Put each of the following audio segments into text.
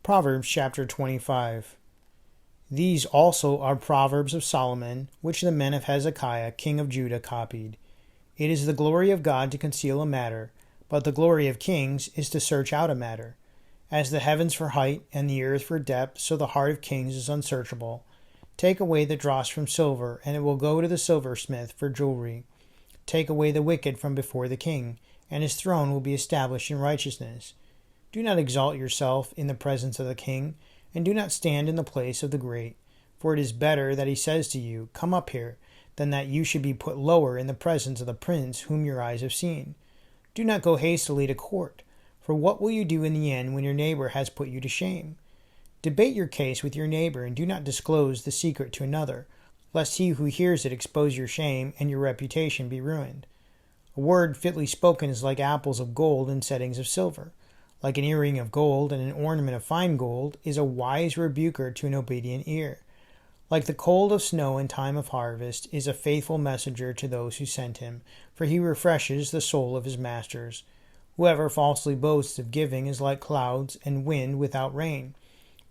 Proverbs chapter 25. These also are Proverbs of Solomon, which the men of Hezekiah, king of Judah, copied. It is the glory of God to conceal a matter, but the glory of kings is to search out a matter. As the heavens for height and the earth for depth, so the heart of kings is unsearchable. Take away the dross from silver, and it will go to the silversmith for jewelry. Take away the wicked from before the king, and his throne will be established in righteousness. Do not exalt yourself in the presence of the king, and do not stand in the place of the great. For it is better that he says to you, "Come up here," than that you should be put lower in the presence of the prince whom your eyes have seen. Do not go hastily to court, for what will you do in the end when your neighbor has put you to shame? Debate your case with your neighbor, and do not disclose the secret to another, lest he who hears it expose your shame, and your reputation be ruined. A word fitly spoken is like apples of gold in settings of silver. Like an earring of gold and an ornament of fine gold is a wise rebuker to an obedient ear. Like the cold of snow in time of harvest is a faithful messenger to those who sent him, for he refreshes the soul of his masters. Whoever falsely boasts of giving is like clouds and wind without rain.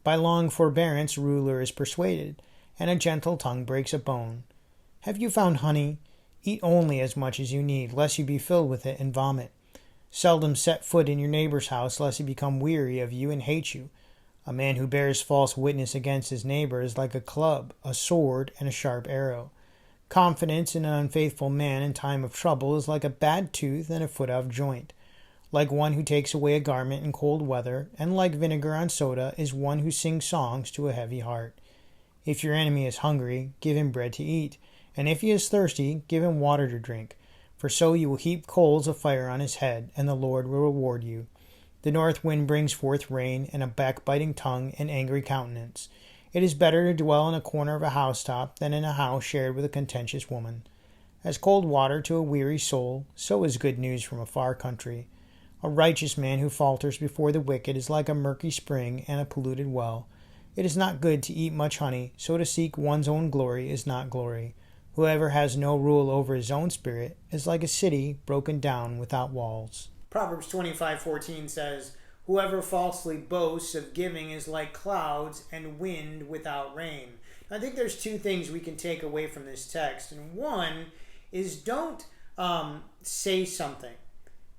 By long forbearance a ruler is persuaded, and a gentle tongue breaks a bone. Have you found honey? Eat only as much as you need, lest you be filled with it and vomit. Seldom set foot in your neighbor's house, lest he become weary of you and hate you. A man who bears false witness against his neighbor is like a club, a sword, and a sharp arrow. Confidence in an unfaithful man in time of trouble is like a bad tooth and a foot out of joint. Like one who takes away a garment in cold weather, and like vinegar on soda is one who sings songs to a heavy heart. If your enemy is hungry, give him bread to eat, and if he is thirsty, give him water to drink. For so you will heap coals of fire on his head, and the Lord will reward you. The north wind brings forth rain, and a backbiting tongue, and angry countenance. It is better to dwell in a corner of a housetop than in a house shared with a contentious woman. As cold water to a weary soul, so is good news from a far country. A righteous man who falters before the wicked is like a murky spring and a polluted well. It is not good to eat much honey, so to seek one's own glory is not glory. Whoever has no rule over his own spirit is like a city broken down without walls. Proverbs 25:14 says, "Whoever falsely boasts of giving is like clouds and wind without rain." I think there's two things we can take away from this text. And one is don't say something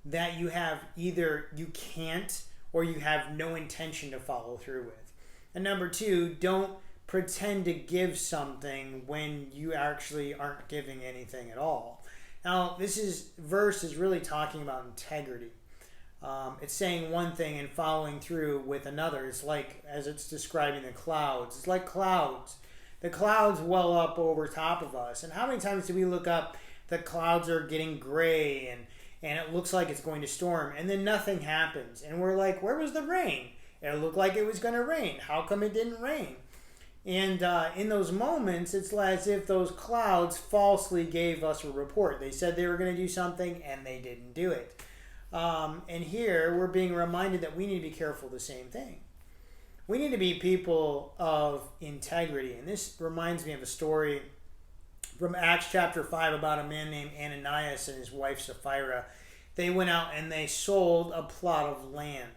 that you have either you can't or you have no intention to follow through with. And number two, don't pretend to give something when you actually aren't giving anything at all. Now, verse is really talking about integrity. It's saying one thing and following through with another. It's like, as it's describing the clouds, it's like clouds. The clouds well up over top of us. And how many times do we look up, the clouds are getting gray and it looks like it's going to storm, and then nothing happens. And we're like, where was the rain? It looked like it was going to rain. How come it didn't rain? And in those moments, it's as if those clouds falsely gave us a report. They said they were going to do something, and they didn't do it. And here, we're being reminded that we need to be careful of the same thing. We need to be people of integrity. And this reminds me of a story from Acts chapter 5 about a man named Ananias and his wife Sapphira. They went out and they sold a plot of land.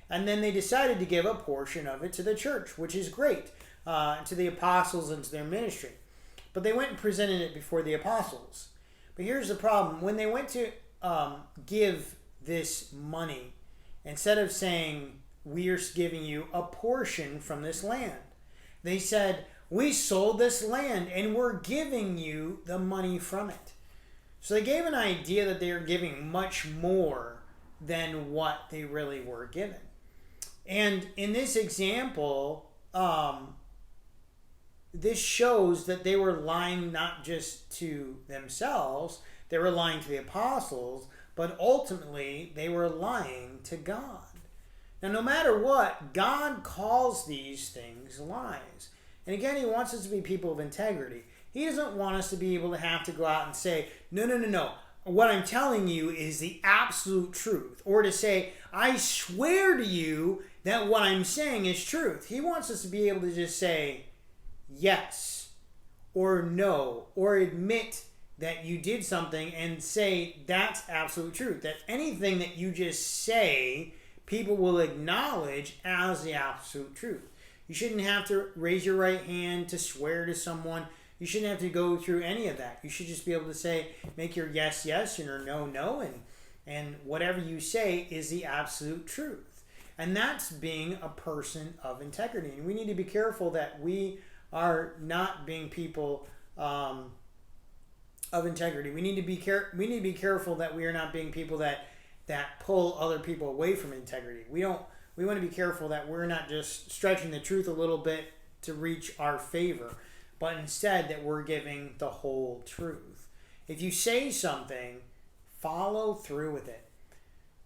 And then they decided to give a portion of it to the church, which is great. To the apostles and to their ministry. But they went and presented it before the apostles. But here's the problem. When they went to give this money, instead of saying, "We are giving you a portion from this land," they said, "We sold this land and we're giving you the money from it." So they gave an idea that they were giving much more than what they really were given. And in this example, this shows that they were lying not just to themselves, they were lying to the apostles, but ultimately they were lying to God. Now, no matter what, God calls these things lies. And again, he wants us to be people of integrity. He doesn't want us to be able to have to go out and say, no. What I'm telling you is the absolute truth. Or to say, I swear to you that what I'm saying is truth. He wants us to be able to just say yes or no, or admit that you did something and say that's absolute truth. That anything that you just say people will acknowledge as the absolute truth. You shouldn't have to raise your right hand to swear to someone. You shouldn't have to go through any of that. You should just be able to say, make your yes, yes, and your no, no, and whatever you say is the absolute truth. And that's being a person of integrity. And we need to be careful that we are not being people of integrity. We need to be careful that we are not being people that pull other people away from integrity. We want to be careful that we're not just stretching the truth a little bit to reach our favor, but instead that we're giving the whole truth. If you say something, follow through with it.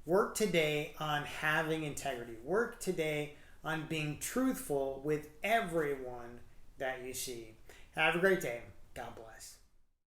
Work today on having integrity. Work today on being truthful with everyone that you see. Have a great day. God bless.